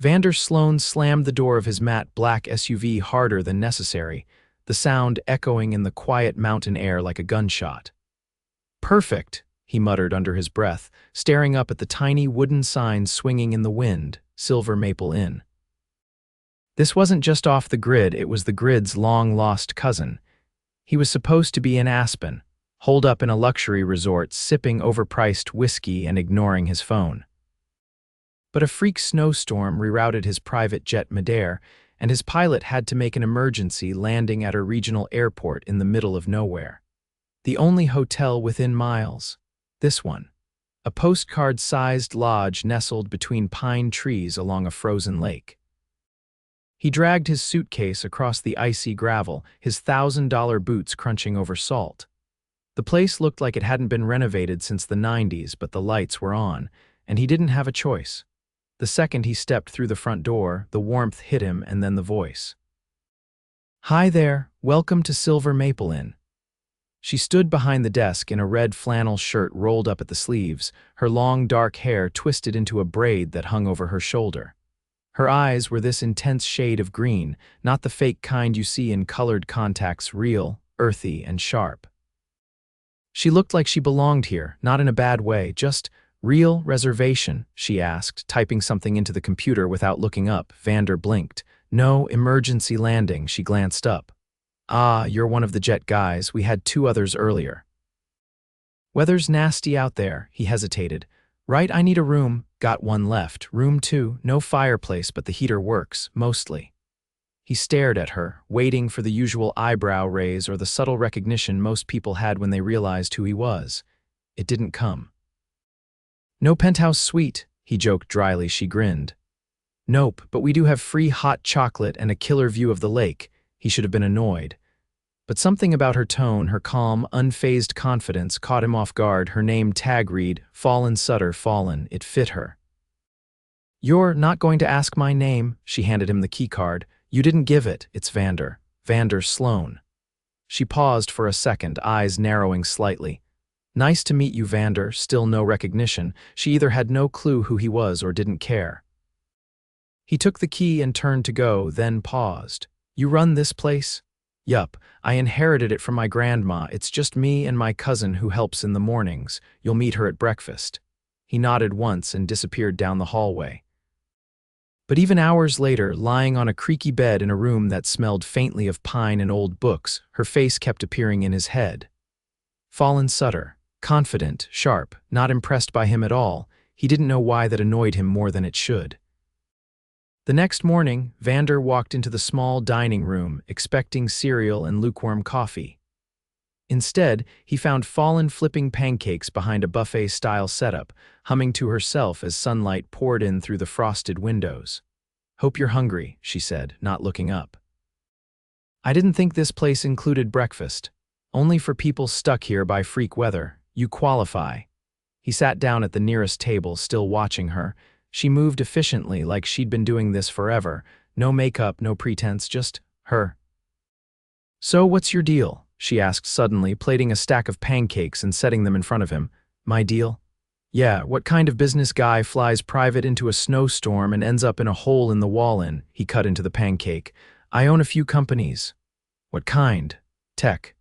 Vander Sloan slammed the door of his matte black SUV harder than necessary, the sound echoing in the quiet mountain air like a gunshot. "Perfect," he muttered under his breath, staring up at the tiny wooden sign swinging in the wind, Silver Maple Inn. This wasn't just off the grid, it was the grid's long-lost cousin. He was supposed to be in Aspen, holed up in a luxury resort, sipping overpriced whiskey and ignoring his phone. But a freak snowstorm rerouted his private jet midair, and his pilot had to make an emergency landing at a regional airport in the middle of nowhere. The only hotel within miles. This one. A postcard-sized lodge nestled between pine trees along a frozen lake. He dragged his suitcase across the icy gravel, his $1,000 boots crunching over salt. The place looked like it hadn't been renovated since the 90s, but the lights were on, and he didn't have a choice. The second he stepped through the front door, the warmth hit him and then the voice. "Hi there, welcome to Silver Maple Inn." She stood behind the desk in a red flannel shirt rolled up at the sleeves, her long dark hair twisted into a braid that hung over her shoulder. Her eyes were this intense shade of green, not the fake kind you see in colored contacts, real, earthy, and sharp. She looked like she belonged here, not in a bad way, just real reservation, she asked, typing something into the computer without looking up. Vander blinked. "No emergency landing," she glanced up. "Ah, you're one of the jet guys, we had 2 others earlier." "Weather's nasty out there," he hesitated. "Right, I need a room." "Got one left. Room 2, no fireplace, but the heater works, mostly." He stared at her, waiting for the usual eyebrow raise or the subtle recognition most people had when they realized who he was. It didn't come. "No penthouse suite," he joked dryly. She grinned. "Nope, but we do have free hot chocolate and a killer view of the lake." He should have been annoyed. But something about her tone, her calm, unfazed confidence, caught him off guard. Her name tag read, Fallon Sutter. Fallon, it fit her. "You're not going to ask my name," she handed him the keycard. "You didn't give it. It's Vander Sloan." She paused for a second, eyes narrowing slightly. "Nice to meet you, Vander." Still no recognition. She either had no clue who he was or didn't care. He took the key and turned to go, then paused. "You run this place?" "Yup, I inherited it from my grandma. It's just me and my cousin who helps in the mornings. You'll meet her at breakfast." He nodded once and disappeared down the hallway. But even hours later, lying on a creaky bed in a room that smelled faintly of pine and old books, her face kept appearing in his head. Fallon Sutter. Confident, sharp, not impressed by him at all. He didn't know why that annoyed him more than it should. The next morning, Vander walked into the small dining room, expecting cereal and lukewarm coffee. Instead, he found Fallon flipping pancakes behind a buffet-style setup, humming to herself as sunlight poured in through the frosted windows. "Hope you're hungry," she said, not looking up. "I didn't think this place included breakfast. Only for people stuck here by freak weather. You qualify." He sat down at the nearest table, still watching her. She moved efficiently, like she'd been doing this forever. No makeup, no pretense, just her. "So what's your deal?" she asked suddenly, plating a stack of pancakes and setting them in front of him. "My deal?" "Yeah, what kind of business guy flies private into a snowstorm and ends up in a hole in the wall in?" He cut into the pancake. "I own a few companies." "What kind?" "Tech."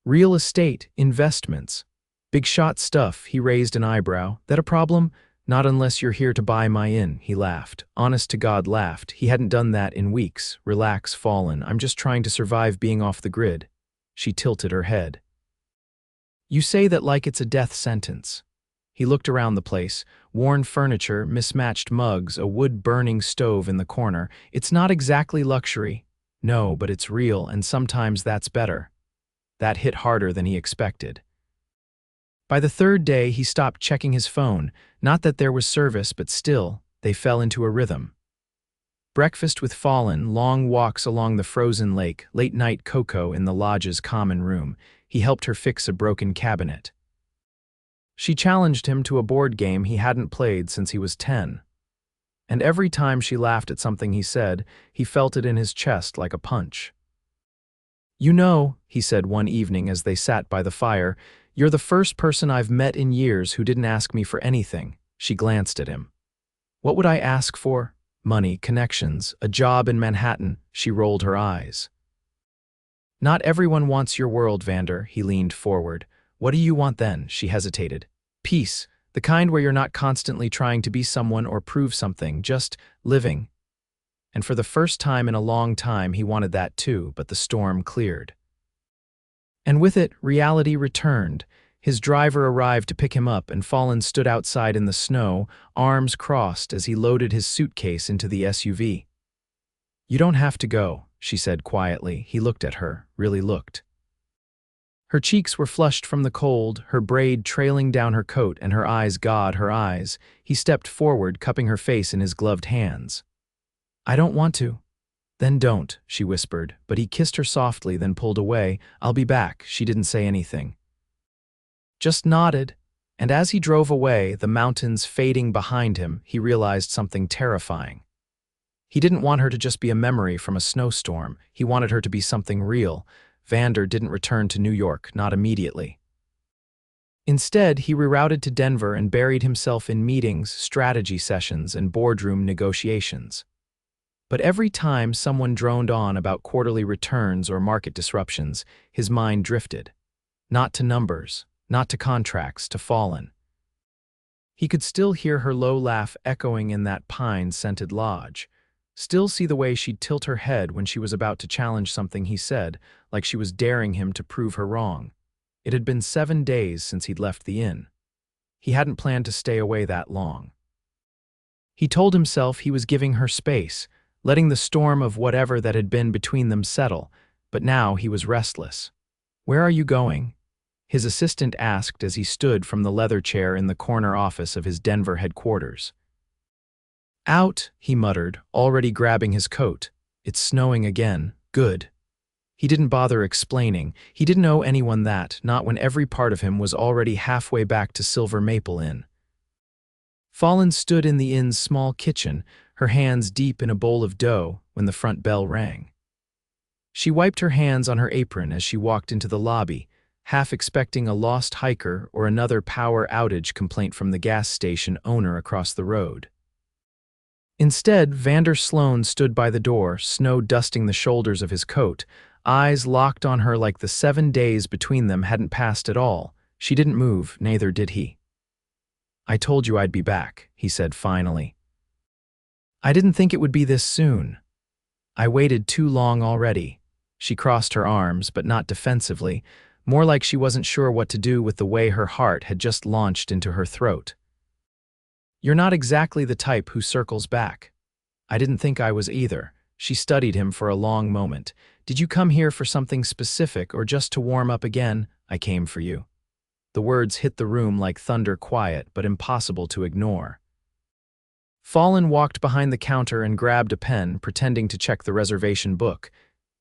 "Real estate, investments." "Big shot stuff." He raised an eyebrow. "That a problem?" "Not unless you're here to buy my inn," he laughed. Honest to God laughed. He hadn't done that in weeks. "Relax, Fallon. I'm just trying to survive being off the grid." She tilted her head. "You say that like it's a death sentence." He looked around the place. Worn furniture, mismatched mugs, a wood-burning stove in the corner. "It's not exactly luxury." "No, but it's real, and sometimes that's better." That hit harder than he expected. By the 3rd day, he stopped checking his phone. Not that there was service, but still, they fell into a rhythm. Breakfast with Fallon, long walks along the frozen lake, late-night cocoa in the lodge's common room. He helped her fix a broken cabinet. She challenged him to a board game he hadn't played since he was 10. And every time she laughed at something he said, he felt it in his chest like a punch. "You know," he said one evening as they sat by the fire, "you're the first person I've met in years who didn't ask me for anything." She glanced at him. What would I ask for? Money, connections, a job in Manhattan. She rolled her eyes. Not everyone wants your world, Vander. He leaned forward. What do you want then? She hesitated. Peace, the kind where you're not constantly trying to be someone or prove something, just living. And for the first time in a long time, he wanted that too, but the storm cleared. And with it, reality returned. His driver arrived to pick him up, and Fallon stood outside in the snow, arms crossed as he loaded his suitcase into the SUV. You don't have to go, she said quietly. He looked at her, really looked. Her cheeks were flushed from the cold, her braid trailing down her coat, and her eyes, God, her eyes. He stepped forward, cupping her face in his gloved hands. I don't want to. Then don't, she whispered, but he kissed her softly, then pulled away. I'll be back. She didn't say anything. Just nodded, and as he drove away, the mountains fading behind him, he realized something terrifying. He didn't want her to just be a memory from a snowstorm. He wanted her to be something real. Vander didn't return to New York, not immediately. Instead, he rerouted to Denver and buried himself in meetings, strategy sessions, and boardroom negotiations. But every time someone droned on about quarterly returns or market disruptions, his mind drifted. Not to numbers, not to contracts, to Fallon. He could still hear her low laugh echoing in that pine-scented lodge, still see the way she'd tilt her head when she was about to challenge something he said, like she was daring him to prove her wrong. It had been 7 days since he'd left the inn. He hadn't planned to stay away that long. He told himself he was giving her space, letting the storm of whatever that had been between them settle, but now he was restless. Where are you going? His assistant asked as he stood from the leather chair in the corner office of his Denver headquarters. Out, he muttered, already grabbing his coat. It's snowing again. Good. He didn't bother explaining. He didn't owe anyone that, not when every part of him was already halfway back to Silver Maple Inn. Fallon stood in the inn's small kitchen, her hands deep in a bowl of dough, when the front bell rang. She wiped her hands on her apron as she walked into the lobby, half expecting a lost hiker or another power outage complaint from the gas station owner across the road. Instead, Vander Sloan stood by the door, snow dusting the shoulders of his coat, eyes locked on her like the 7 days between them hadn't passed at all. She didn't move, neither did he. I told you I'd be back, he said finally. I didn't think it would be this soon. I waited too long already. She crossed her arms, but not defensively, more like she wasn't sure what to do with the way her heart had just launched into her throat. You're not exactly the type who circles back. I didn't think I was either. She studied him for a long moment. Did you come here for something specific or just to warm up again? I came for you. The words hit the room like thunder, quiet but impossible to ignore. Fallon walked behind the counter and grabbed a pen, pretending to check the reservation book.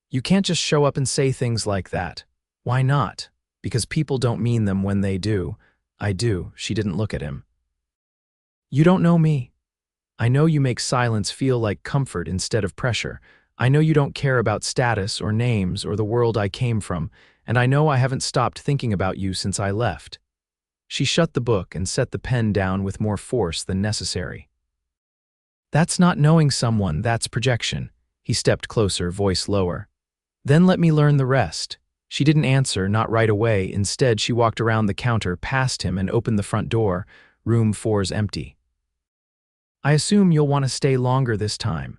You can't just show up and say things like that. Why not? Because people don't mean them when they do. I do. She didn't look at him. You don't know me. I know you make silence feel like comfort instead of pressure. I know you don't care about status or names or the world I came from, and I know I haven't stopped thinking about you since I left. She shut the book and set the pen down with more force than necessary. That's not knowing someone, that's projection. He stepped closer, voice lower. Then let me learn the rest. She didn't answer, not right away. Instead, she walked around the counter, past him, and opened the front door. Room 4's empty. I assume you'll want to stay longer this time.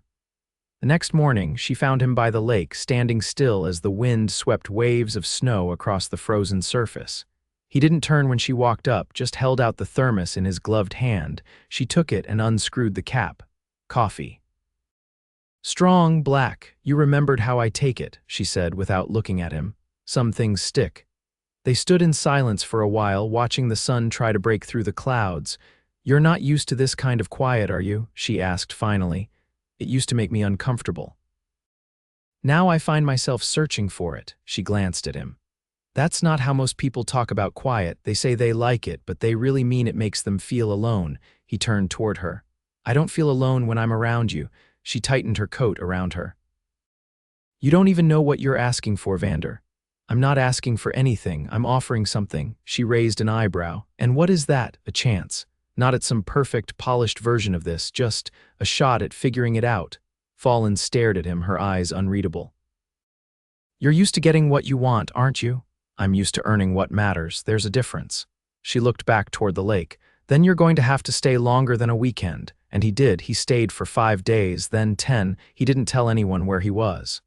The next morning, she found him by the lake, standing still as the wind swept waves of snow across the frozen surface. He didn't turn when she walked up, just held out the thermos in his gloved hand. She took it and unscrewed the cap. Coffee. Strong, black. You remembered how I take it, she said without looking at him. Some things stick. They stood in silence for a while, watching the sun try to break through the clouds. You're not used to this kind of quiet, are you? She asked finally. It used to make me uncomfortable. Now I find myself searching for it. She glanced at him. That's not how most people talk about quiet. They say they like it, but they really mean it makes them feel alone. He turned toward her. I don't feel alone when I'm around you. She tightened her coat around her. You don't even know what you're asking for, Vander. I'm not asking for anything. I'm offering something. She raised an eyebrow. And what is that? A chance. Not at some perfect, polished version of this, just a shot at figuring it out. Fallon stared at him, her eyes unreadable. You're used to getting what you want, aren't you? I'm used to earning what matters. There's a difference. She looked back toward the lake. Then you're going to have to stay longer than a weekend. And he did. He stayed for 5 days, then 10. He didn't tell anyone where he was.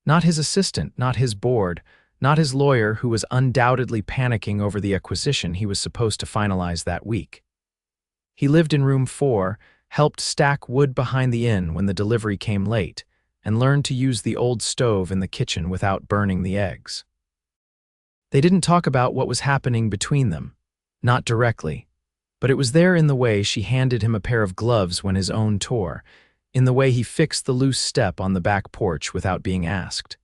Not his assistant, not his board, not his lawyer, who was undoubtedly panicking over the acquisition he was supposed to finalize that week. He lived in room 4, helped stack wood behind the inn when the delivery came late, and learned to use the old stove in the kitchen without burning the eggs. They didn't talk about what was happening between them, not directly, but it was there in the way she handed him a pair of gloves when his own tore, in the way he fixed the loose step on the back porch without being asked.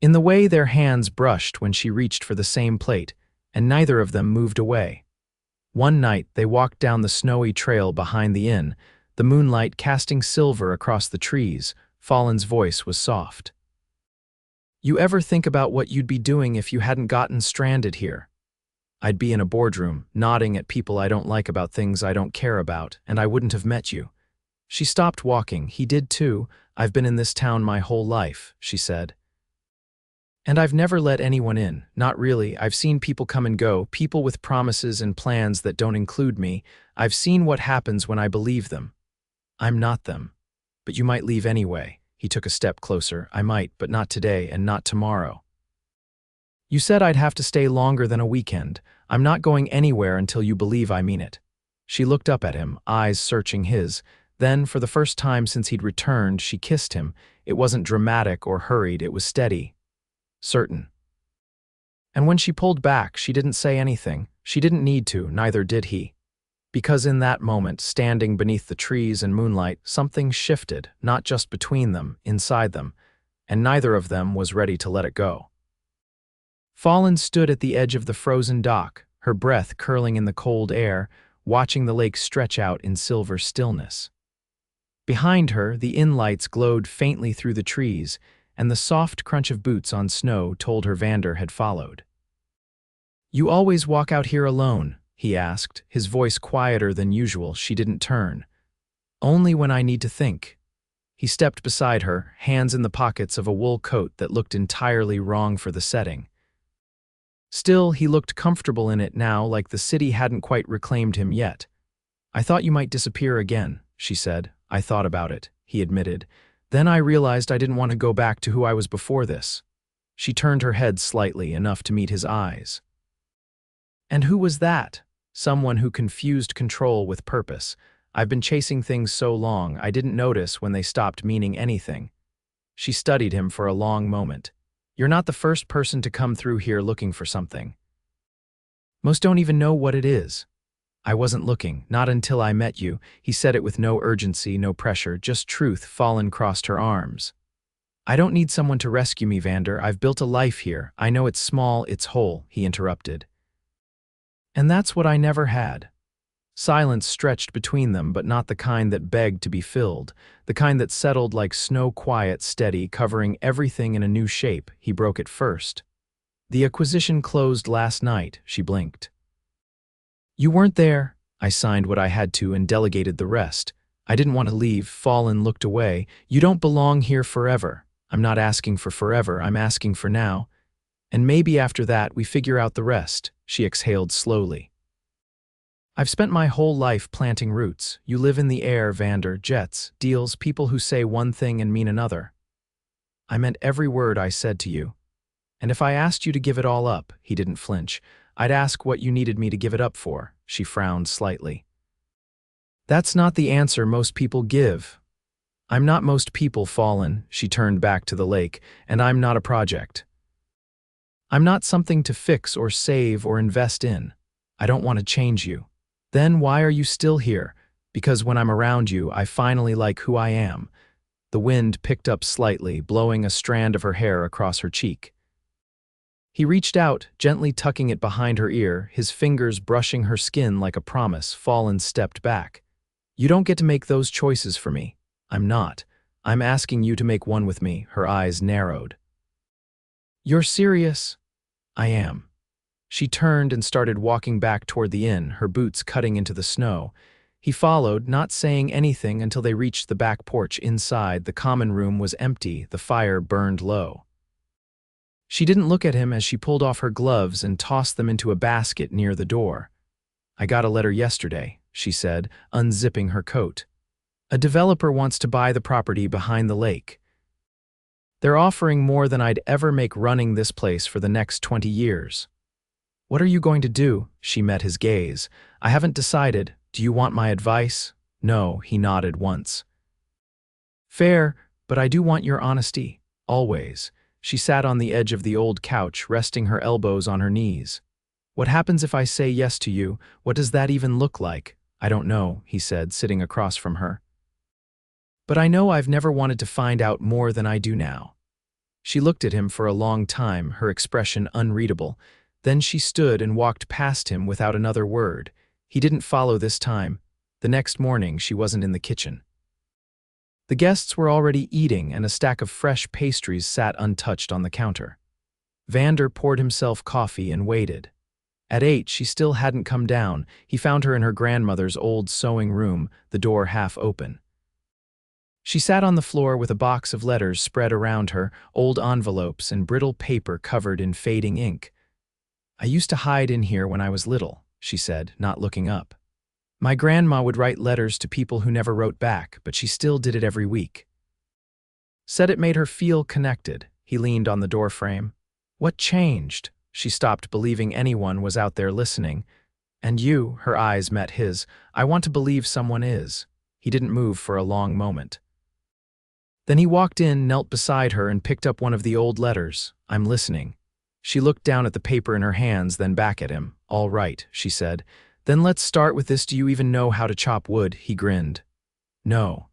In the way their hands brushed when she reached for the same plate, and neither of them moved away. One night they walked down the snowy trail behind the inn, the moonlight casting silver across the trees. Fallon's voice was soft. You ever think about what you'd be doing if you hadn't gotten stranded here? I'd be in a boardroom, nodding at people I don't like about things I don't care about, and I wouldn't have met you. She stopped walking. He did too. I've been in this town my whole life, she said. And I've never let anyone in, not really. I've seen people come and go, people with promises and plans that don't include me. I've seen what happens when I believe them. I'm not them. But you might leave anyway. He took a step closer. I might, but not today and not tomorrow. You said I'd have to stay longer than a weekend. I'm not going anywhere until you believe I mean it. She looked up at him, eyes searching his. Then, for the first time since he'd returned, she kissed him. It wasn't dramatic or hurried, it was steady. Certain. And when she pulled back, she didn't say anything. She didn't need to, neither did he. Because in that moment, standing beneath the trees and moonlight, something shifted, not just between them, inside them, and neither of them was ready to let it go. Fallon stood at the edge of the frozen dock, her breath curling in the cold air, watching the lake stretch out in silver stillness. Behind her, the inn lights glowed faintly through the trees, and the soft crunch of boots on snow told her Vander had followed. You always walk out here alone? He asked, his voice quieter than usual. She didn't turn. Only when I need to think. He stepped beside her, hands in the pockets of a wool coat that looked entirely wrong for the setting. Still, he looked comfortable in it now, like the city hadn't quite reclaimed him yet. I thought you might disappear again, she said. I thought about it, he admitted. Then I realized I didn't want to go back to who I was before this. She turned her head slightly, enough to meet his eyes. And who was that? Someone who confused control with purpose. I've been chasing things so long, I didn't notice when they stopped meaning anything. She studied him for a long moment. You're not the first person to come through here looking for something. Most don't even know what it is. I wasn't looking, not until I met you. He said it with no urgency, no pressure, just truth. Fallon crossed her arms. I don't need someone to rescue me, Vander. I've built a life here. I know it's small, it's whole, he interrupted. And that's what I never had. Silence stretched between them, but not the kind that begged to be filled, the kind that settled like snow, quiet, steady, covering everything in a new shape. He broke it first. The acquisition closed last night, she blinked. You weren't there. I signed what I had to and delegated the rest. I didn't want to leave. Fallon looked away. You don't belong here forever. I'm not asking for forever, I'm asking for now. And maybe after that we figure out the rest, she exhaled slowly. I've spent my whole life planting roots. You live in the air, Vander, jets, deals, people who say one thing and mean another. I meant every word I said to you. And if I asked you to give it all up, he didn't flinch, I'd ask what you needed me to give it up for. She frowned slightly. That's not the answer most people give. I'm not most people, Fallon. She turned back to the lake, and I'm not a project. I'm not something to fix or save or invest in. I don't want to change you. Then why are you still here? Because when I'm around you, I finally like who I am. The wind picked up slightly, blowing a strand of her hair across her cheek. He reached out, gently tucking it behind her ear, his fingers brushing her skin like a promise. Fallon stepped back. You don't get to make those choices for me. I'm not. I'm asking you to make one with me. Her eyes narrowed. You're serious? I am. She turned and started walking back toward the inn, her boots cutting into the snow. He followed, not saying anything until they reached the back porch. Inside, the common room was empty, the fire burned low. She didn't look at him as she pulled off her gloves and tossed them into a basket near the door. "I got a letter yesterday," she said, unzipping her coat. "A developer wants to buy the property behind the lake. They're offering more than I'd ever make running this place for the next 20 years. What are you going to do?" She met his gaze. "I haven't decided. Do you want my advice?" "No," he nodded once. "Fair, but I do want your honesty. Always." She sat on the edge of the old couch, resting her elbows on her knees. "What happens if I say yes to you? What does that even look like?" "I don't know," he said, sitting across from her. "But I know I've never wanted to find out more than I do now." She looked at him for a long time, her expression unreadable. Then she stood and walked past him without another word. He didn't follow this time. The next morning, she wasn't in the kitchen. The guests were already eating, and a stack of fresh pastries sat untouched on the counter. Vander poured himself coffee and waited. At 8, she still hadn't come down. He found her in her grandmother's old sewing room, the door half open. She sat on the floor with a box of letters spread around her, old envelopes and brittle paper covered in fading ink. "I used to hide in here when I was little," she said, not looking up. "My grandma would write letters to people who never wrote back, but she still did it every week." Said it made her feel connected. He leaned on the doorframe. "What changed?" She stopped believing anyone was out there listening. "And you," her eyes met his. "I want to believe someone is." He didn't move for a long moment. Then he walked in, knelt beside her, and picked up one of the old letters. "I'm listening." She looked down at the paper in her hands, then back at him. "All right," she said. "Then let's start with this. Do you even know how to chop wood?" He grinned. "No.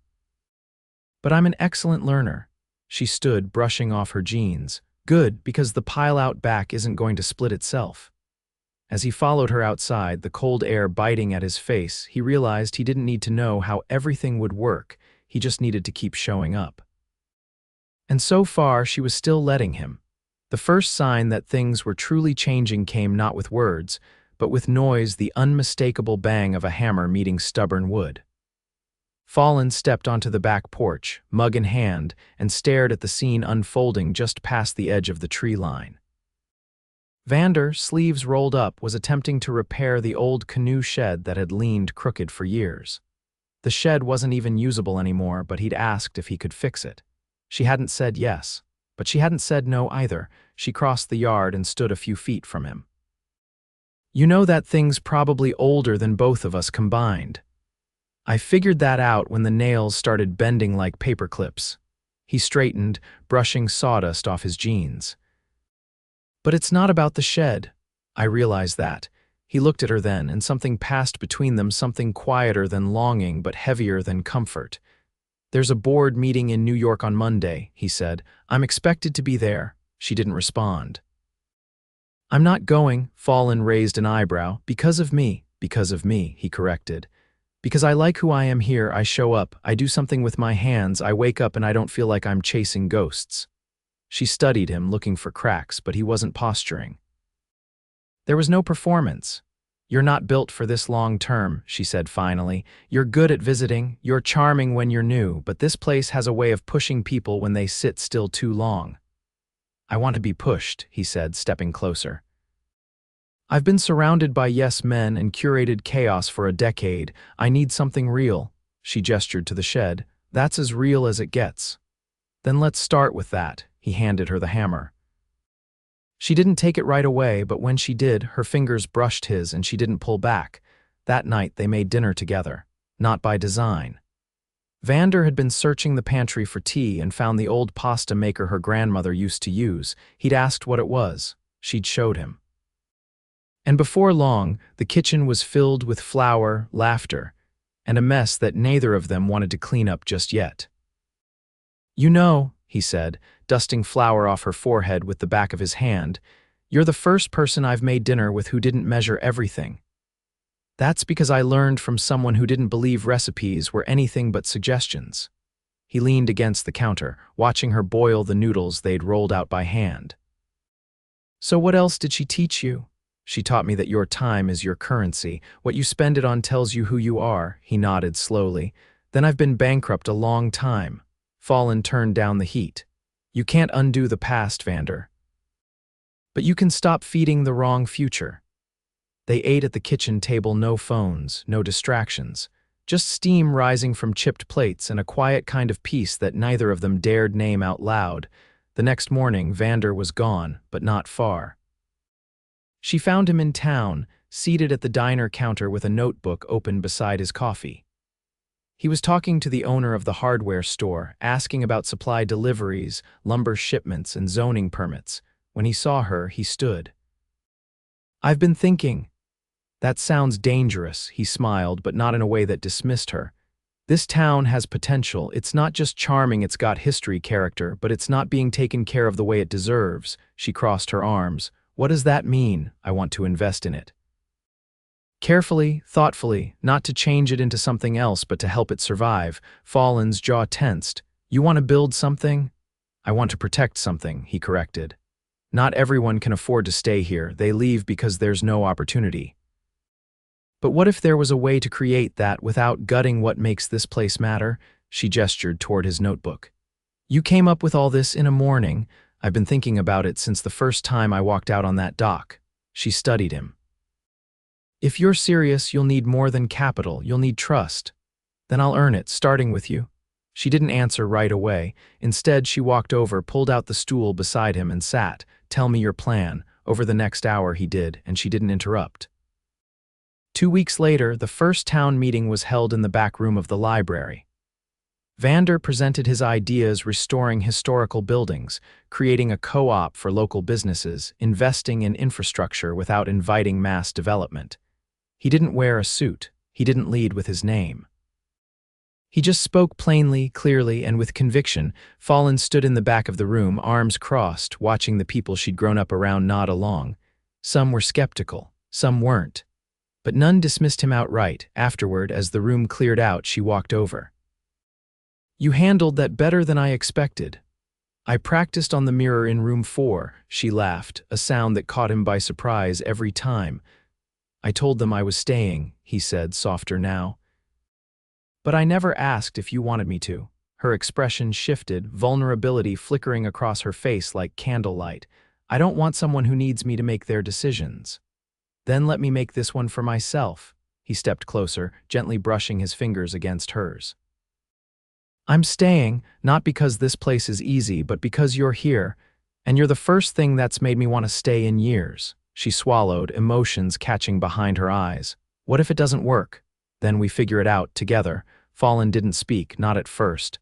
But I'm an excellent learner." She stood, brushing off her jeans. "Good, because the pile out back isn't going to split itself." As he followed her outside, the cold air biting at his face, he realized he didn't need to know how everything would work. He just needed to keep showing up. And so far, she was still letting him. The first sign that things were truly changing came not with words, but with noise, the unmistakable bang of a hammer meeting stubborn wood. Fallon stepped onto the back porch, mug in hand, and stared at the scene unfolding just past the edge of the tree line. Vander, sleeves rolled up, was attempting to repair the old canoe shed that had leaned crooked for years. The shed wasn't even usable anymore, but he'd asked if he could fix it. She hadn't said yes, but she hadn't said no either. She crossed the yard and stood a few feet from him. "You know that thing's probably older than both of us combined. I figured that out when the nails started bending like paper clips." He straightened, brushing sawdust off his jeans. "But it's not about the shed." "I realize that." He looked at her then, and something passed between them, something quieter than longing but heavier than comfort. "There's a board meeting in New York on Monday," he said. "I'm expected to be there." She didn't respond. "I'm not going," Fallon raised an eyebrow. "Because of me." "Because of me," he corrected. "Because I like who I am here. I show up, I do something with my hands, I wake up and I don't feel like I'm chasing ghosts." She studied him, looking for cracks, but he wasn't posturing. There was no performance. "You're not built for this long term," she said finally. "You're good at visiting, you're charming when you're new, but this place has a way of pushing people when they sit still too long." "I want to be pushed," he said, stepping closer. "I've been surrounded by yes men and curated chaos for a decade. I need something real." She gestured to the shed. "That's as real as it gets." "Then let's start with that." He handed her the hammer. She didn't take it right away, but when she did, her fingers brushed his and she didn't pull back. That night, they made dinner together. Not by design. Vander had been searching the pantry for tea and found the old pasta maker her grandmother used to use. He'd asked what it was. She'd showed him. And before long, the kitchen was filled with flour, laughter, and a mess that neither of them wanted to clean up just yet. "You know," he said, dusting flour off her forehead with the back of his hand, "you're the first person I've made dinner with who didn't measure everything. That's because I learned from someone who didn't believe recipes were anything but suggestions." He leaned against the counter, watching her boil the noodles they'd rolled out by hand. "So what else did she teach you?" She taught me that your time is your currency. What you spend it on tells you who you are, he nodded slowly. Then I've been bankrupt a long time. Fallon turned down the heat. You can't undo the past, Vander. But you can stop feeding the wrong future. They ate at the kitchen table, no phones, no distractions. Just steam rising from chipped plates and a quiet kind of peace that neither of them dared name out loud. The next morning, Vander was gone, but not far. She found him in town, seated at the diner counter with a notebook open beside his coffee. He was talking to the owner of the hardware store, asking about supply deliveries, lumber shipments, and zoning permits. When he saw her, he stood. "I've been thinking." "That sounds dangerous," he smiled, but not in a way that dismissed her. "This town has potential. It's not just charming, it's got history, character, but it's not being taken care of the way it deserves." She crossed her arms. "What does that mean?" "I want to invest in it. Carefully, thoughtfully, not to change it into something else, but to help it survive." Fallon's jaw tensed. "You want to build something?" "I want to protect something," he corrected. "Not everyone can afford to stay here. They leave because there's no opportunity. But what if there was a way to create that without gutting what makes this place matter?" She gestured toward his notebook. "You came up with all this in a morning. I've been thinking about it since the first time I walked out on that dock." She studied him. "If you're serious, you'll need more than capital. You'll need trust. Then I'll earn it, starting with you." She didn't answer right away. Instead, she walked over, pulled out the stool beside him, and sat. "Tell me your plan." Over the next hour he did, and she didn't interrupt. 2 weeks later, the first town meeting was held in the back room of the library. Vander presented his ideas, restoring historical buildings, creating a co-op for local businesses, investing in infrastructure without inviting mass development. He didn't wear a suit. He didn't lead with his name. He just spoke plainly, clearly, and with conviction. Fallon stood in the back of the room, arms crossed, watching the people she'd grown up around nod along. Some were skeptical, some weren't. But none dismissed him outright. Afterward, as the room cleared out, she walked over. "You handled that better than I expected." "I practiced on the mirror in room 4, she laughed, a sound that caught him by surprise every time. "I told them I was staying," he said, softer now. "But I never asked if you wanted me to." Her expression shifted, vulnerability flickering across her face like candlelight. "I don't want someone who needs me to make their decisions." "Then let me make this one for myself." He stepped closer, gently brushing his fingers against hers. "I'm staying, not because this place is easy, but because you're here, and you're the first thing that's made me want to stay in years." She swallowed, emotions catching behind her eyes. "What if it doesn't work? Then we figure it out together." Fallon didn't speak, not at first.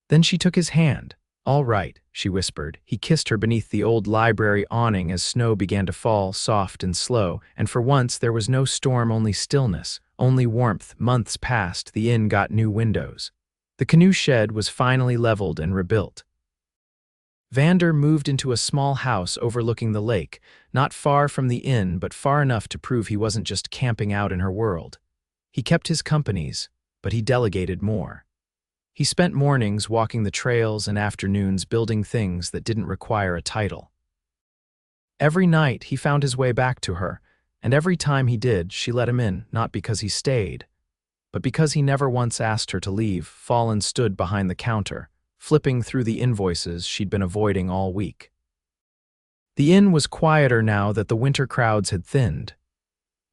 Then she took his hand. "All right," she whispered. He kissed her beneath the old library awning as snow began to fall, soft and slow, and for once there was no storm, only stillness, only warmth. Months passed, the inn got new windows. The canoe shed was finally leveled and rebuilt. Vander moved into a small house overlooking the lake, not far from the inn, but far enough to prove he wasn't just camping out in her world. He kept his companies, but he delegated more. He spent mornings walking the trails and afternoons building things that didn't require a title. Every night he found his way back to her, and every time he did, she let him in, not because he stayed, but because he never once asked her to leave. Fallon stood behind the counter, flipping through the invoices she'd been avoiding all week. The inn was quieter now that the winter crowds had thinned.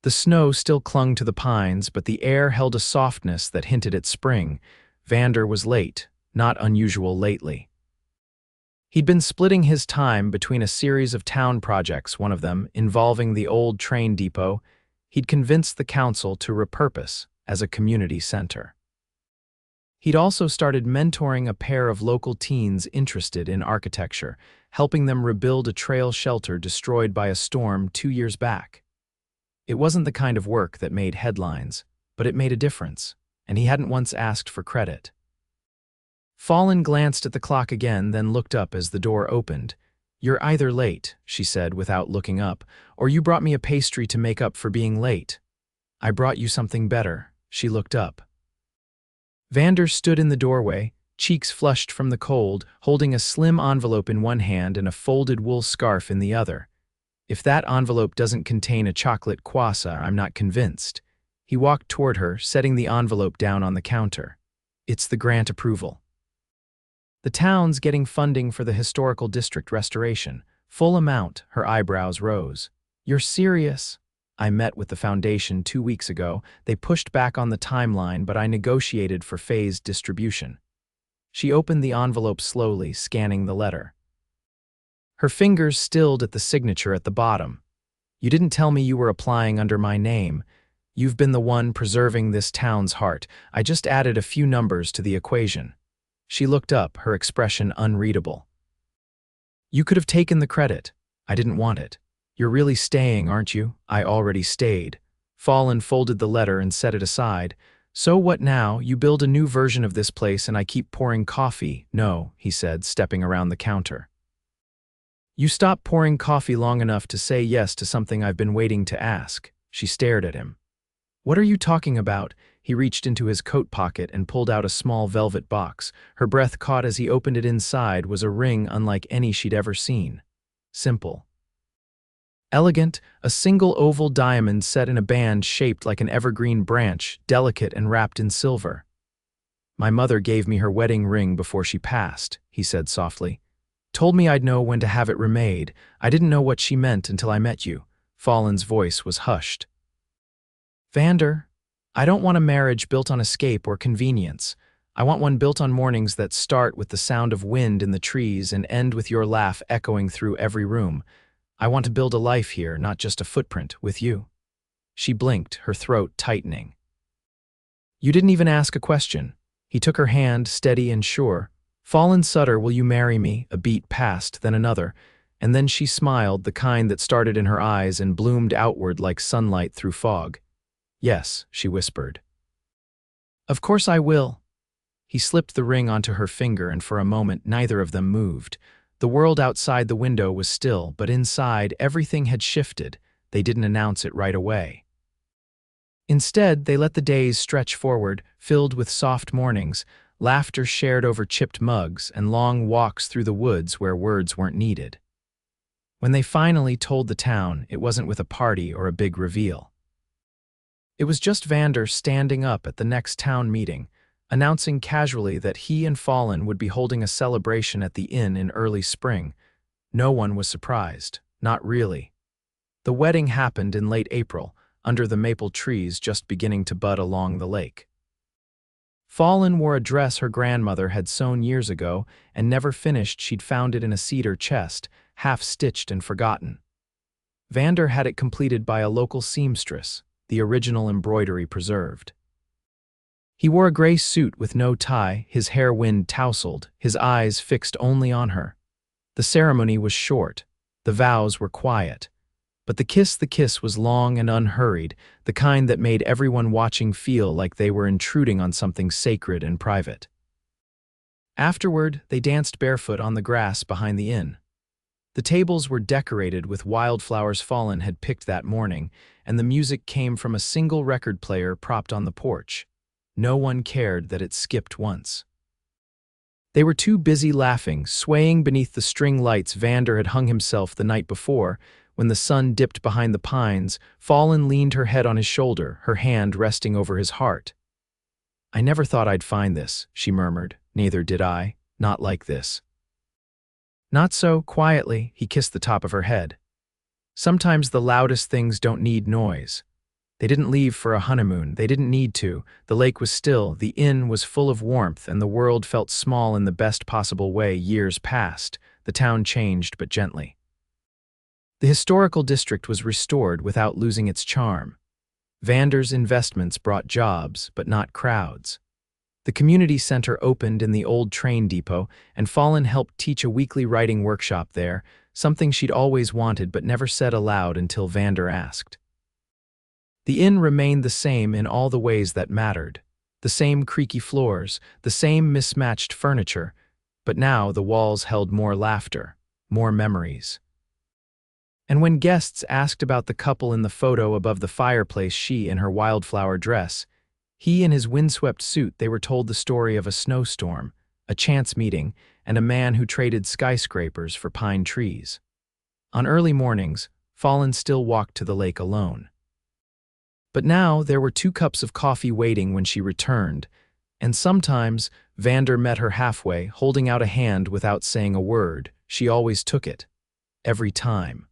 The snow still clung to the pines, but the air held a softness that hinted at spring. Vander was late, not unusual lately. He'd been splitting his time between a series of town projects, one of them, involving the old train depot, he'd convinced the council to repurpose as a community center. He'd also started mentoring a pair of local teens interested in architecture, helping them rebuild a trail shelter destroyed by a storm 2 years back. It wasn't the kind of work that made headlines, but it made a difference, and he hadn't once asked for credit. Fallon glanced at the clock again, then looked up as the door opened. "You're either late," she said without looking up, "or you brought me a pastry to make up for being late." "I brought you something better." She looked up. Vander stood in the doorway, cheeks flushed from the cold, holding a slim envelope in one hand and a folded wool scarf in the other. If that envelope doesn't contain a chocolate croissant, I'm not convinced. He walked toward her, setting the envelope down on the counter. It's the grant approval. The town's getting funding for the historical district restoration. Full amount, her eyebrows rose. You're serious? I met with the foundation 2 weeks ago. They pushed back on the timeline, but I negotiated for phased distribution. She opened the envelope slowly, scanning the letter. Her fingers stilled at the signature at the bottom. You didn't tell me you were applying under my name. You've been the one preserving this town's heart. I just added a few numbers to the equation. She looked up, her expression unreadable. You could have taken the credit. I didn't want it. You're really staying, aren't you? I already stayed. Fallon folded the letter and set it aside. So what now? You build a new version of this place and I keep pouring coffee. No, he said, stepping around the counter. You stopped pouring coffee long enough to say yes to something I've been waiting to ask. She stared at him. What are you talking about? He reached into his coat pocket and pulled out a small velvet box. Her breath caught as he opened it. Inside was a ring unlike any she'd ever seen. Simple. Elegant, a single oval diamond set in a band shaped like an evergreen branch, delicate and wrapped in silver. My mother gave me her wedding ring before she passed, he said softly. Told me I'd know when to have it remade. I didn't know what she meant until I met you. Fallon's voice was hushed. Vander, I don't want a marriage built on escape or convenience. I want one built on mornings that start with the sound of wind in the trees and end with your laugh echoing through every room. I want to build a life here, not just a footprint, with you. She blinked, her throat tightening. You didn't even ask a question. He took her hand, steady and sure. Fallon Sutter, will you marry me? A beat passed, then another, and then she smiled, the kind that started in her eyes and bloomed outward like sunlight through fog. Yes, she whispered. Of course I will. He slipped the ring onto her finger, and for a moment neither of them moved. The world outside the window was still, but inside everything had shifted. They didn't announce it right away. Instead, they let the days stretch forward, filled with soft mornings, laughter shared over chipped mugs, and long walks through the woods where words weren't needed. When they finally told the town, it wasn't with a party or a big reveal. It was just Vander standing up at the next town meeting, announcing casually that he and Fallon would be holding a celebration at the inn in early spring. No one was surprised, not really. The wedding happened in late April, under the maple trees just beginning to bud along the lake. Fallon wore a dress her grandmother had sewn years ago and never finished. She'd found it in a cedar chest, half-stitched and forgotten. Vander had it completed by a local seamstress, the original embroidery preserved. He wore a gray suit with no tie, his hair wind-tousled, his eyes fixed only on her. The ceremony was short, the vows were quiet, but the kiss was long and unhurried, the kind that made everyone watching feel like they were intruding on something sacred and private. Afterward, they danced barefoot on the grass behind the inn. The tables were decorated with wildflowers Fallon had picked that morning, and the music came from a single record player propped on the porch. No one cared that it skipped once. They were too busy laughing, swaying beneath the string lights Vander had hung himself the night before. When the sun dipped behind the pines, Fallon leaned her head on his shoulder, her hand resting over his heart. I never thought I'd find this, she murmured. Neither did I. Not like this. Not so, quietly, he kissed the top of her head. Sometimes the loudest things don't need noise. They didn't leave for a honeymoon. They didn't need to. The lake was still, the inn was full of warmth, and the world felt small in the best possible way. Years passed. The town changed, but gently. The historical district was restored without losing its charm. Vander's investments brought jobs, but not crowds. The community center opened in the old train depot, and Fallon helped teach a weekly writing workshop there, something she'd always wanted but never said aloud until Vander asked. The inn remained the same in all the ways that mattered. The same creaky floors, the same mismatched furniture, but now the walls held more laughter, more memories. And when guests asked about the couple in the photo above the fireplace, she in her wildflower dress, he in his windswept suit, they were told the story of a snowstorm, a chance meeting, and a man who traded skyscrapers for pine trees. On early mornings, Fallon still walked to the lake alone. But now there were 2 cups of coffee waiting when she returned, and sometimes Vander met her halfway, holding out a hand without saying a word. She always took it. Every time.